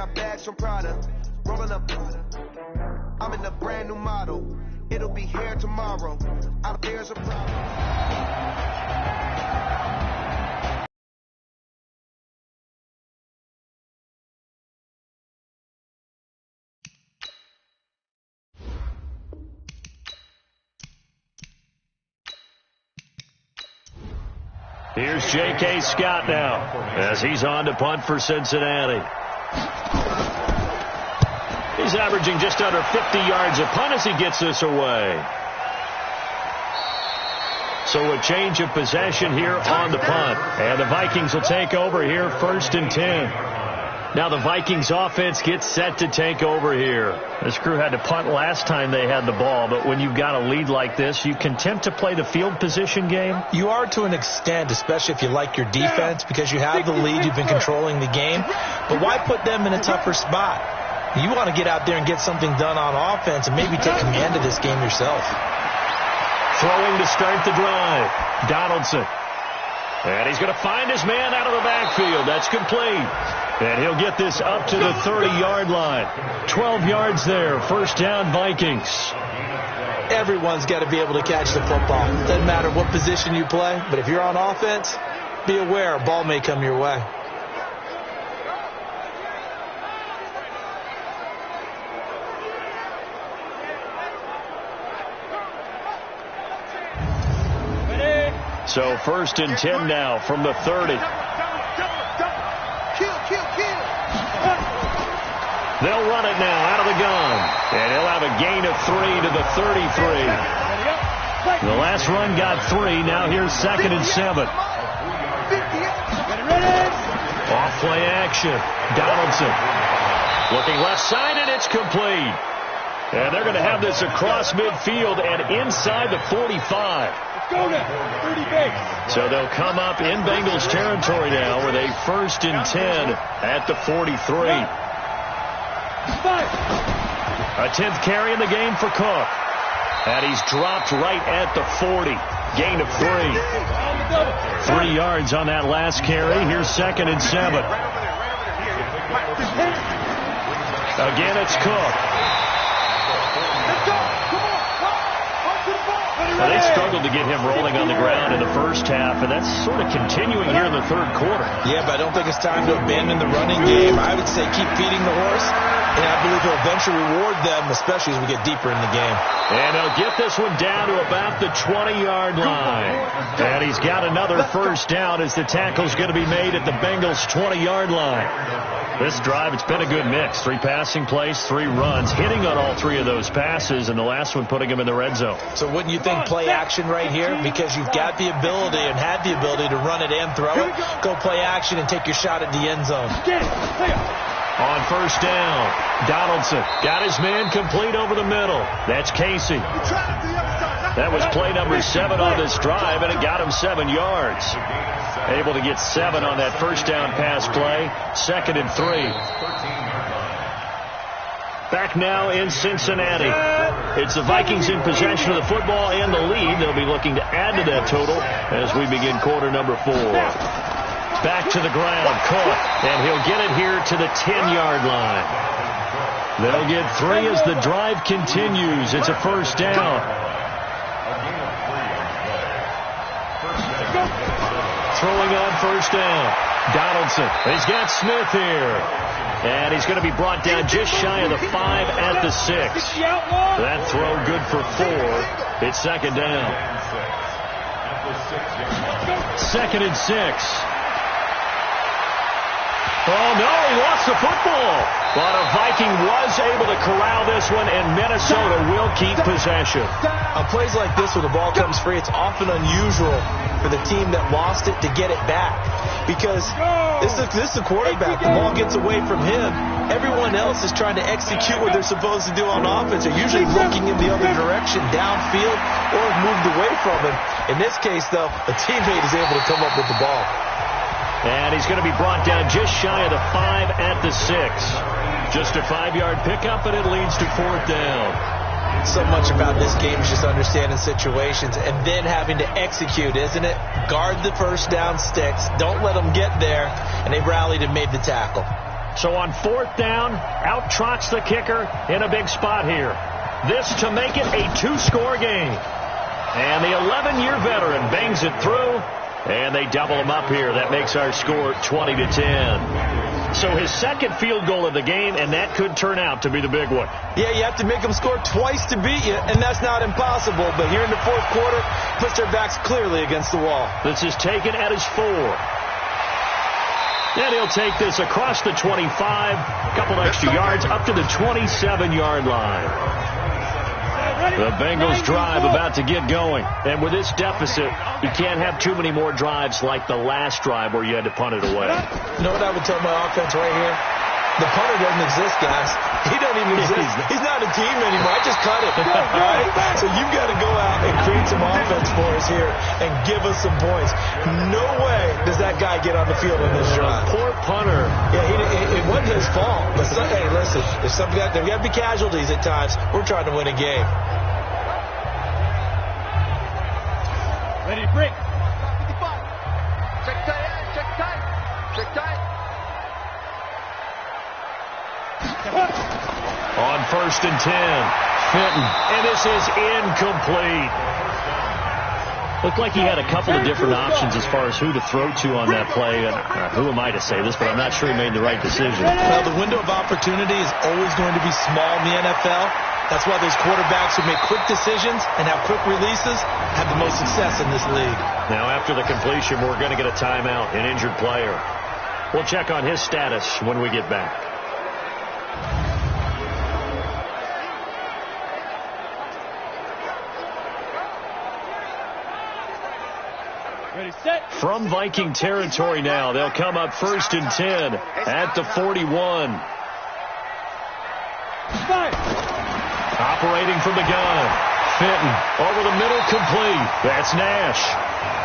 got bags from Prada. Rolling up. I'm in a brand new model. It'll be here tomorrow. Out there's a problem. Here's J.K. Scott now as he's on to punt for Cincinnati. He's averaging just under 50 yards a punt as he gets this away. So a change of possession here on the punt. And the Vikings will take over here 1st and 10. Now the Vikings offense gets set to take over here. This crew had to punt last time they had the ball, but when you've got a lead like this, you can tempt to play the field position game? You are to an extent, especially if you like your defense, because you have the lead, you've been controlling the game. But why put them in a tougher spot? You want to get out there and get something done on offense and maybe take command of this game yourself. Throwing to start the drive, Donaldson. And he's going to find his man out of the backfield. That's complete. And he'll get this up to the 30-yard line. 12 yards there. 1st down, Vikings. Everyone's got to be able to catch the football. Doesn't matter what position you play, but if you're on offense, be aware a ball may come your way. So 1st and 10 now from the 30. They'll run it now out of the gun. And he'll have a gain of 3 to the 33. The last run got 3. Now here's 2nd and 7. Off play action. Donaldson looking left side, and it's complete. And they're going to have this across midfield and inside the 45. So they'll come up in Bengals territory now with a 1st and 10 at the 43. A 10th carry in the game for Cook. And he's dropped right at the 40. Gain of 3. 3 yards on that last carry. Here's 2nd and 7. Again, it's Cook. Well, they struggled to get him rolling on the ground in the first half, and that's sort of continuing here in the 3rd quarter. Yeah, but I don't think it's time to abandon the running game. I would say keep feeding the horse, and I believe he'll eventually reward them, especially as we get deeper in the game. And he'll get this one down to about the 20-yard line. And he's got another 1st down as the tackle's going to be made at the Bengals' 20-yard line. This drive, it's been a good mix. 3 passing plays, 3 runs, hitting on all 3 of those passes, and the last one putting him in the red zone. So wouldn't you think play action right here? Because you've got the ability and had the ability to run it and throw it. Go play action and take your shot at the end zone. On 1st down, Donaldson got his man complete over the middle. That's Casey. That was play number 7 on this drive, and it got him 7 yards. Able to get 7 on that 1st down pass play. 2nd and 3. Back now in Cincinnati. It's the Vikings in possession of the football and the lead. They'll be looking to add to that total as we begin quarter number 4. Back to the ground, Cook, and he'll get it here to the 10-yard line. They'll get 3 as the drive continues. It's a 1st down. Throwing on 1st down. Donaldson. He's got Smith here. And he's going to be brought down just shy of the 5 at the 6. That throw good for 4. It's 2nd down. 2nd and 6. Oh, no, he lost the football. But a Viking was able to corral this one, and Minnesota will keep possession. On plays like this where the ball comes free, it's often unusual for the team that lost it to get it back. Because this is a quarterback. The ball gets away from him. Everyone else is trying to execute what they're supposed to do on offense. They're usually looking in the other direction, downfield, or moved away from him. In this case, though, a teammate is able to come up with the ball. And he's going to be brought down just shy of the 5 at the 6. Just a 5-yard pickup, and it leads to 4th down. So much about this game is just understanding situations and then having to execute, isn't it? Guard the 1st down sticks. Don't let them get there. And they rallied and made the tackle. So on 4th down, out trots the kicker in a big spot here. This to make it a 2-score game. And the 11-year veteran bangs it through, and they double him up here. That makes our score 20-10. So his second field goal of the game, and that could turn out to be the big one. Yeah, you have to make them score twice to beat you, and that's not impossible. But here in the 4th quarter, puts their backs clearly against the wall. This is taken at his 4. And he'll take this across the 25, a couple extra yards, up to the 27-yard line. The Bengals drive about to get going. And with this deficit, you can't have too many more drives like the last drive where you had to punt it away. You know what I would tell my offense right here? The punter doesn't exist, guys. He doesn't even exist. He's not a team anymore. I just cut it. All right? So you've got to go out and create some offense for us here and give us some points. No way does that guy get on the field on this drive. Poor punter. Yeah, it wasn't his fault. But hey, listen, if there got to be casualties at times, we're trying to win a game. Ready to break. Check tight, check tight, check tight. On 1st and 10, Fenton, and this is incomplete. Looked like he had a couple of different options as far as who to throw to on that play. And who am I to say this, but I'm not sure he made the right decision. Well, the window of opportunity is always going to be small in the NFL. That's why those quarterbacks who make quick decisions and have quick releases have the most success in this league. Now, after the completion, we're going to get a timeout, an injured player. We'll check on his status when we get back. Ready, set. From Viking territory now, they'll come up 1st and 10 at the 41. Five. Operating from the gun. Fenton over the middle, complete. That's Nash.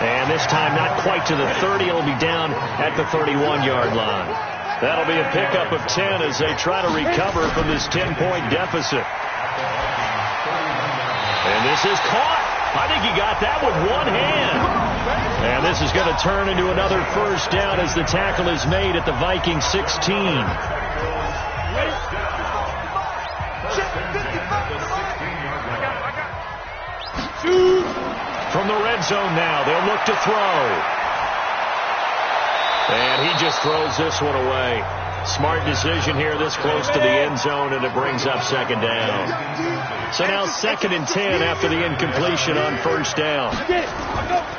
And this time not quite to the 30. It'll be down at the 31-yard line. That'll be a pickup of 10 as they try to recover from this 10-point deficit. And this is caught. I think he got that with one hand. And this is going to turn into another 1st down as the tackle is made at the Viking 16. From the red zone now, they'll look to throw. And he just throws this one away. Smart decision here this close to the end zone, and it brings up 2nd down. So now 2nd and 10 after the incompletion on 1st down.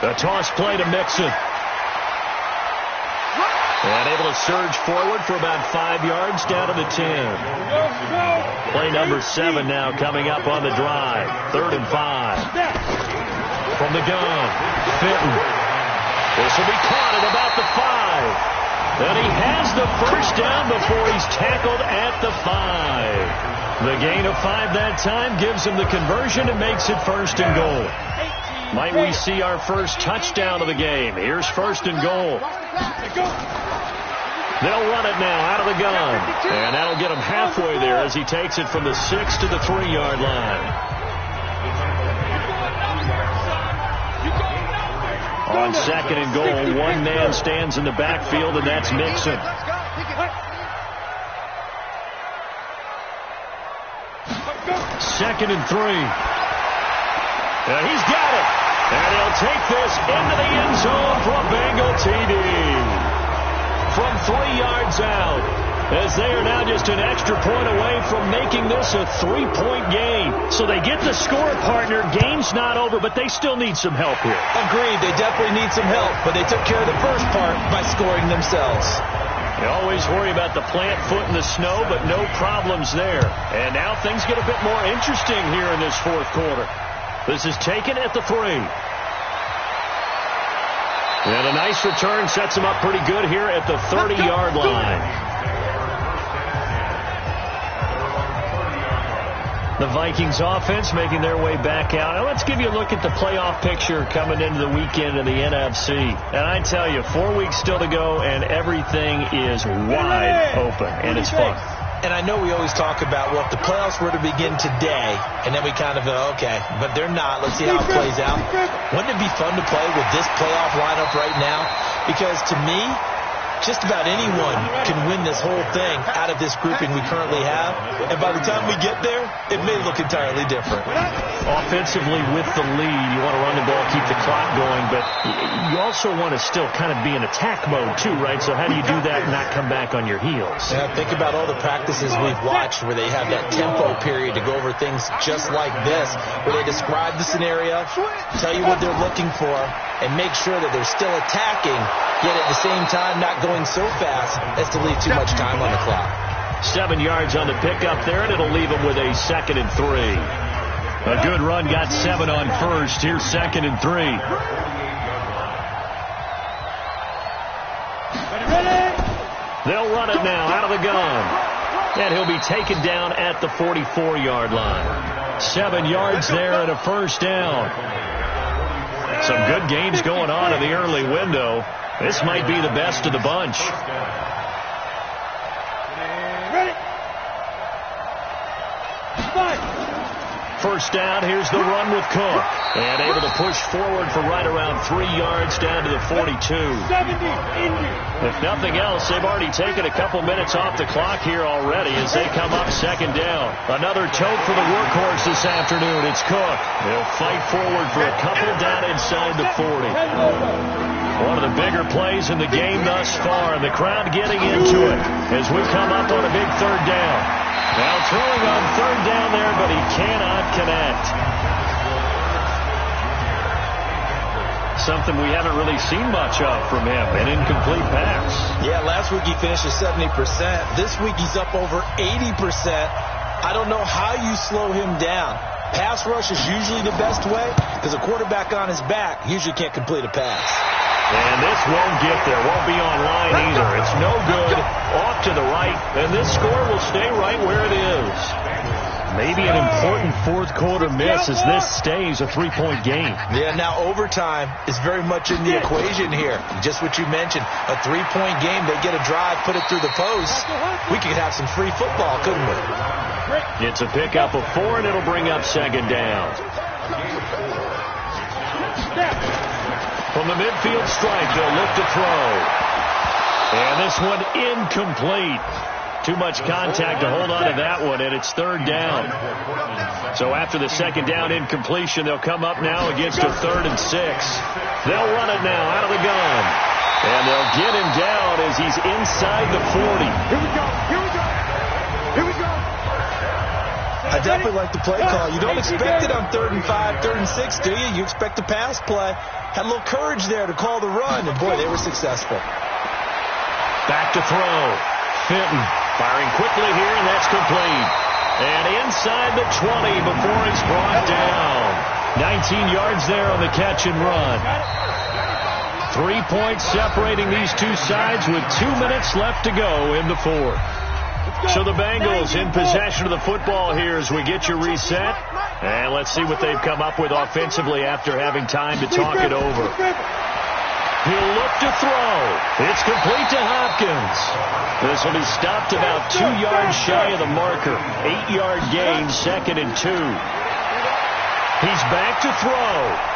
The toss play to Mixon. And able to surge forward for about 5 yards down to the 10. Play number 7 now coming up on the drive. 3rd and 5. From the gun, Fenton. This will be caught at about the 5. And he has the 1st down before he's tackled at the 5. The gain of 5 that time gives him the conversion and makes it 1st and goal. Might we see our first touchdown of the game? Here's 1st and goal. They'll run it now out of the gun. And that'll get him halfway there as he takes it from the 6 to the 3-yard line. On 2nd and goal, one man stands in the backfield, and that's Mixon. 2nd and 3. He's got it. And he'll take this into the end zone for a Bengal TD. From 3 yards out. As they are now just an extra point away from making this a 3-point game. So they get the score, partner. Game's not over, but they still need some help here. Agreed. They definitely need some help, but they took care of the first part by scoring themselves. You always worry about the plant foot in the snow, but no problems there. And now things get a bit more interesting here in this 4th quarter. This is taken at the 3. And a nice return sets him up pretty good here at the 30-yard line. The Vikings offense making their way back out. Now let's give you a look at the playoff picture coming into the weekend in the NFC. And I tell you, 4 weeks still to go, and everything is wide open, and it's fun. And I know we always talk about, well, if the playoffs were to begin today, and then we kind of go, okay, but they're not. Let's see how it plays out. Wouldn't it be fun to play with this playoff lineup right now? Because to me, just about anyone can win this whole thing out of this grouping we currently have. And by the time we get there, it may look entirely different. Offensively, with the lead, you want to run the ball, keep the clock going, but you also want to still kind of be in attack mode too, right? So how do you do that and not come back on your heels? Yeah, think about all the practices we've watched where they have that tempo period to go over things just like this, where they describe the scenario, tell you what they're looking for, and make sure that they're still attacking, yet at the same time not going so fast as to leave too much time on the clock. 7 yards on the pickup there, and it'll leave them with a 2nd and 3. A good run, got 7 on first. Here's 2nd and 3. They'll run it now out of the gun. And he'll be taken down at the 44-yard line. 7 yards there and a first down. Some good games going on in the early window. This might be the best of the bunch. First down, here's the run with Cook. And able to push forward for right around 3 yards down to the 42. If nothing else, they've already taken a couple minutes off the clock here already as they come up 2nd down. Another tote for the workhorse this afternoon. It's Cook. He'll fight forward for a couple down inside the 40. One of the bigger plays in the game thus far, and the crowd getting into it as we come up on a big 3rd down. Now throwing on 3rd down there, but he cannot connect. Something we haven't really seen much of from him, an incomplete pass. Yeah, last week he finished at 70%. This week he's up over 80%. I don't know how you slow him down. Pass rush is usually the best way because a quarterback on his back usually can't complete a pass. And this won't get there. Won't be on line either. It's no good. Off to the right. And this score will stay right where it is. Maybe an important 4th quarter miss as this stays a 3-point game. Yeah, now overtime is very much in the equation here. Just what you mentioned, a 3-point game. They get a drive, put it through the post. We could have some free football, couldn't we? It's a pickup of 4, and it'll bring up 2nd down. From the midfield stripe, they'll look to throw. And this one incomplete. Too much contact to hold on to that one, and it's 3rd down. So after the 2nd down incompletion, they'll come up now against a 3rd and 6. They'll run it now out of the gun. And they'll get him down as he's inside the 40. Here we go. Here we go. Here we go. I definitely like the play call. You don't expect it on 3rd and 5, 3rd and 6, do you? You expect the pass play. Had a little courage there to call the run, and boy, they were successful. Back to throw. Fenton firing quickly here, and that's complete. And inside the 20 before it's brought down. 19 yards there on the catch and run. 3 points separating these two sides with 2 minutes left to go in the 4th. So the Bengals in possession of the football here as we get you reset. And let's see what they've come up with offensively after having time to talk it over. He'll look to throw. It's complete to Hopkins. This will be stopped about 2 yards shy of the marker. 8-yard gain, 2nd and 2. He's back to throw.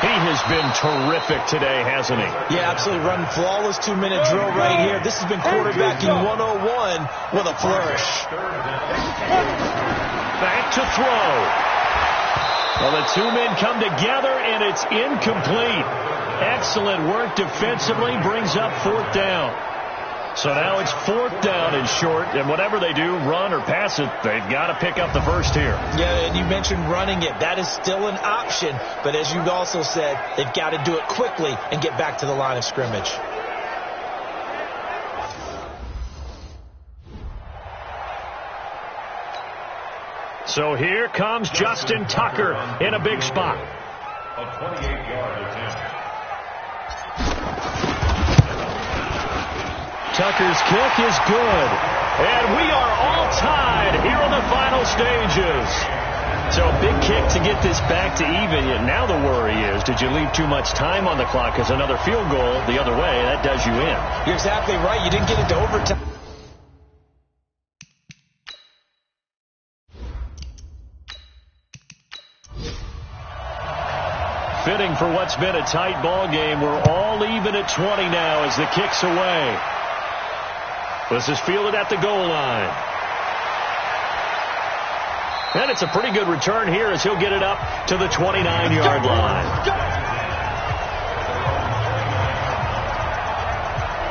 He has been terrific today, hasn't he? Yeah, absolutely. Running flawless 2-minute drill right here. This has been quarterbacking 101 with a flourish. Back to throw. Well, the 2 men come together, and it's incomplete. Excellent work defensively, brings up 4th down. So now it's 4th down and short, and whatever they do, run or pass it, they've got to pick up the first here. Yeah, and you mentioned running it. That is still an option, but as you also said, they've got to do it quickly and get back to the line of scrimmage. So here comes Justin Tucker in a big spot. A 28-yard attempt. Tucker's kick is good. And we are all tied here in the final stages. So a big kick to get this back to even. And now the worry is, did you leave too much time on the clock? Because another field goal the other way, that does you in. You're exactly right. You didn't get into overtime. fitting for what's been a tight ball game. We're all even at 20 now as the kick's away. This is fielded at the goal line. And it's a pretty good return here as he'll get it up to the 29-yard line.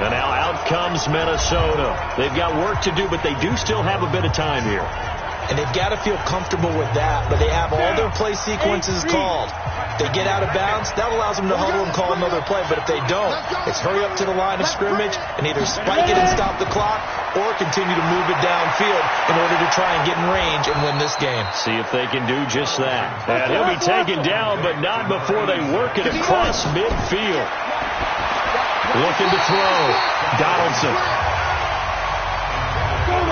And now out comes Minnesota. They've got work to do, but they do still have a bit of time here. And they've got to feel comfortable with that, but they have all their play sequences called. If they get out of bounds, that allows them to huddle and call another play. But if they don't, it's hurry up to the line of scrimmage and either spike it and stop the clock or continue to move it downfield in order to try and get in range and win this game. See if they can do just that. And he'll be taken down, but not before they work it across midfield. Looking to throw. Donaldson.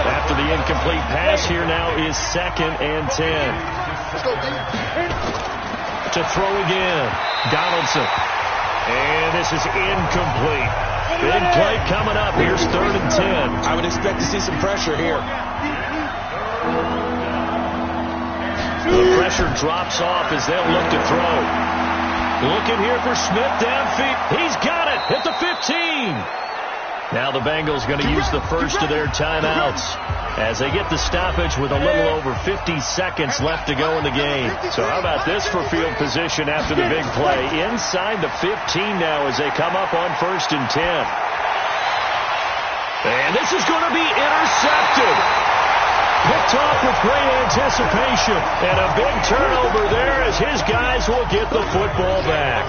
After the incomplete pass, here now is 2nd and 10. To throw again. Donaldson. And this is incomplete. Big play coming up. Here's 3rd and 10. I would expect to see some pressure here. The pressure drops off as they'll look to throw. Looking here for Smith downfield. He's got it at the 15. Now the Bengals going to use the first of their timeouts as they get the stoppage with a little over 50 seconds left to go in the game. So how about this for field position after the big play? Inside the 15 now as they come up on 1st and 10. And this is going to be intercepted. Picked off with great anticipation. And a big turnover there as his guys will get the football back.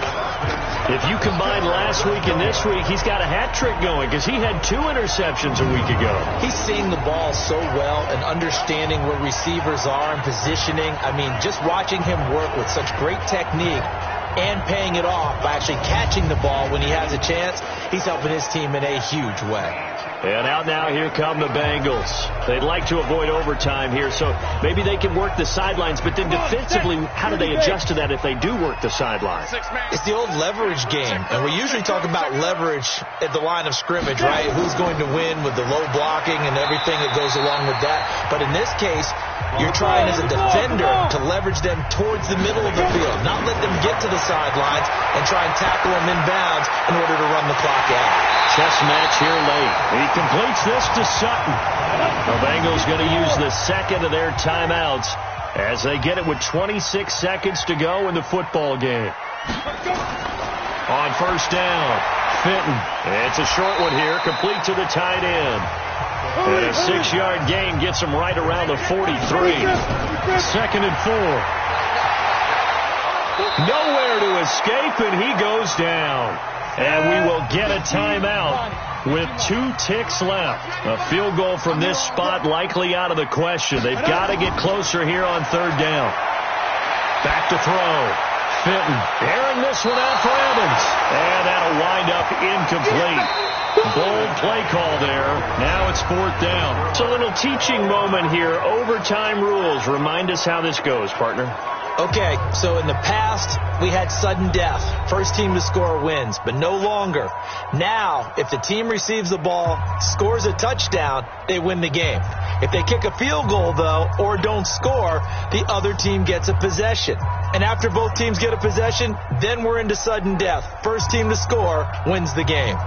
If you combine last week and this week, he's got a hat trick going because he had 2 interceptions a week ago. He's seeing the ball so well and understanding where receivers are and positioning. I mean, just watching him work with such great technique and paying it off by actually catching the ball when he has a chance, he's helping his team in a huge way. And out now, here come the Bengals. They'd like to avoid overtime here, so maybe they can work the sidelines, but then defensively, how do they adjust to that if they do work the sidelines? It's the old leverage game, and we usually talk about leverage at the line of scrimmage, right? Who's going to win with the low blocking and everything that goes along with that. But in this case, you're trying as a defender to leverage them towards the middle of the field, not let them get to the sidelines and try and tackle them inbounds in order to run the clock out. Chess match here late. He completes this to Sutton. The Bengals going to use the 2nd of their timeouts as they get it with 26 seconds to go in the football game. On 1st down, Fenton. It's a short one here, complete to the tight end. And a 6-yard gain gets him right around the 43. 2nd and 4. Nowhere to escape, and he goes down. And we will get a timeout with 2 ticks left. A field goal from this spot likely out of the question. They've got to get closer here on 3rd down. Back to throw. Fenton airing this one out for Evans. And that'll wind up incomplete. Bold play call there. Now it's 4th down. It's a little teaching moment here. Overtime rules. Remind us how this goes, partner. Okay, so in the past, we had sudden death. First team to score wins, but no longer. Now, if the team receives the ball, scores a touchdown, they win the game. If they kick a field goal, though, or don't score, the other team gets a possession. And after both teams get a possession, then we're into sudden death. First team to score wins the game.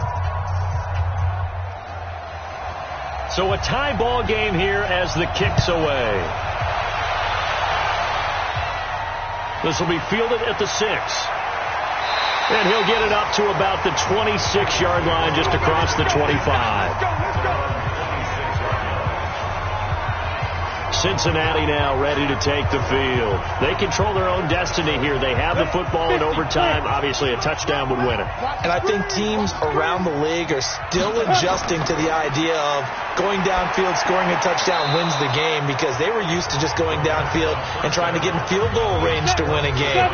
So a tie ball game here as the kick's away. This will be fielded at the 6. And he'll get it up to about the 26-yard line just across the 25. Cincinnati now ready to take the field. They control their own destiny here. They have the football in overtime. Obviously, a touchdown would win it. And I think teams around the league are still adjusting to the idea of going downfield, scoring a touchdown wins the game because they were used to just going downfield and trying to get in field goal range to win a game.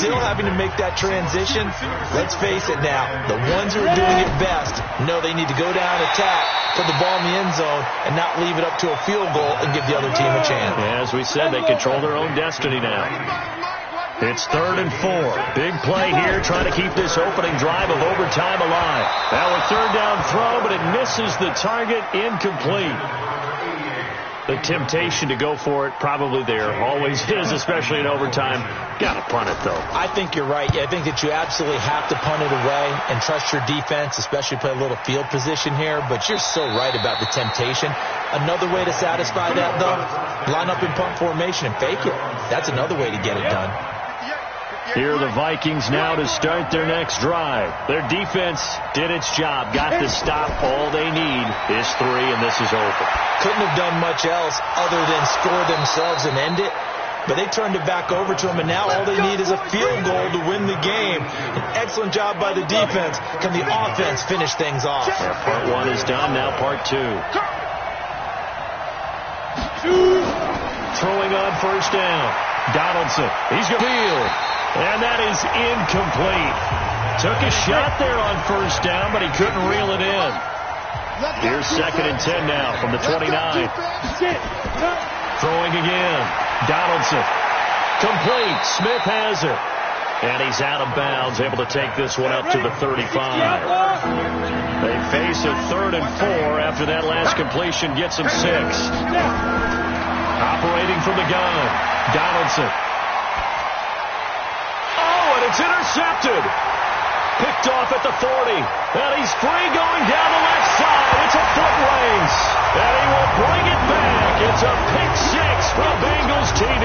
Still having to make that transition. Let's face it now. The ones who are doing it best know they need to go down, attack, put the ball in the end zone, and not leave it up to a field goal and give the other team a chance. Yeah, as we said, they control their own destiny now. It's 3rd and 4. Big play here, trying to keep this opening drive of overtime alive. Now a 3rd down throw, but it misses the target, incomplete. The temptation to go for it probably there. Always is, especially in overtime. Got to punt it, though. I think you're right. I think that you absolutely have to punt it away and trust your defense, especially play a little field position here. But you're so right about the temptation. Another way to satisfy that, though, line up in punt formation and fake it. That's another way to get it done. Here are the Vikings now to start their next drive. Their defense did its job, got the stop. All they need is 3, and this is over. Couldn't have done much else other than score themselves and end it. But they turned it back over to them, and now all they need is a field goal to win the game. An excellent job by the defense. Can the offense finish things off? Yeah, part 1 is done, now part 2. Throwing on first down. Donaldson, he's going to field. And that is incomplete. Took a shot there on first down, but he couldn't reel it in. Here's 2nd and 10 now from the 29. Throwing again. Donaldson. Complete. Smith has it. And he's out of bounds, able to take this one up to the 35. They face a 3rd and 4 after that last completion gets them 6. Operating from the gun. Donaldson. It's intercepted. Picked off at the 40. And he's free going down the left side. It's a foot race. And he will bring it back. It's a pick 6 from Bengals TD.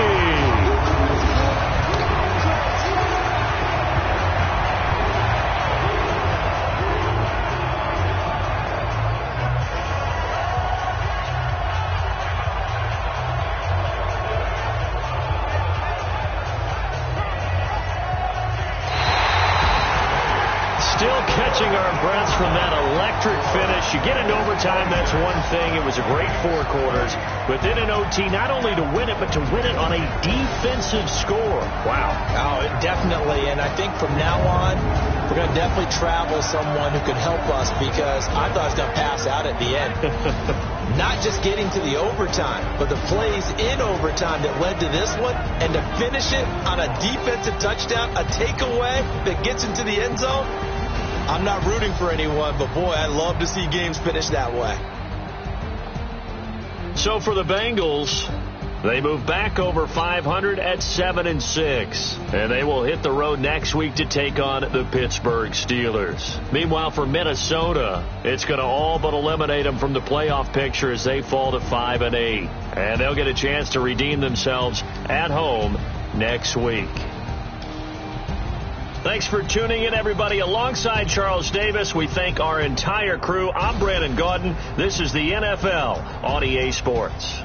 Still catching our breaths from that electric finish. You get into overtime, that's one thing. It was a great 4 quarters. But then in OT, not only to win it, but to win it on a defensive score. Wow. Oh, definitely. And I think from now on, we're going to definitely travel someone who can help us, because I thought I was going to pass out at the end. Not just getting to the overtime, but the plays in overtime that led to this one, and to finish it on a defensive touchdown, a takeaway that gets into the end zone. I'm not rooting for anyone, but boy, I love to see games finish that way. So for the Bengals, they move back over 500 at 7-6. And they will hit the road next week to take on the Pittsburgh Steelers. Meanwhile, for Minnesota, it's going to all but eliminate them from the playoff picture as they fall to 5-8. And they'll get a chance to redeem themselves at home next week. Thanks for tuning in, everybody. Alongside Charles Davis, we thank our entire crew. I'm Brandon Gaudin. This is the NFL on EA Sports.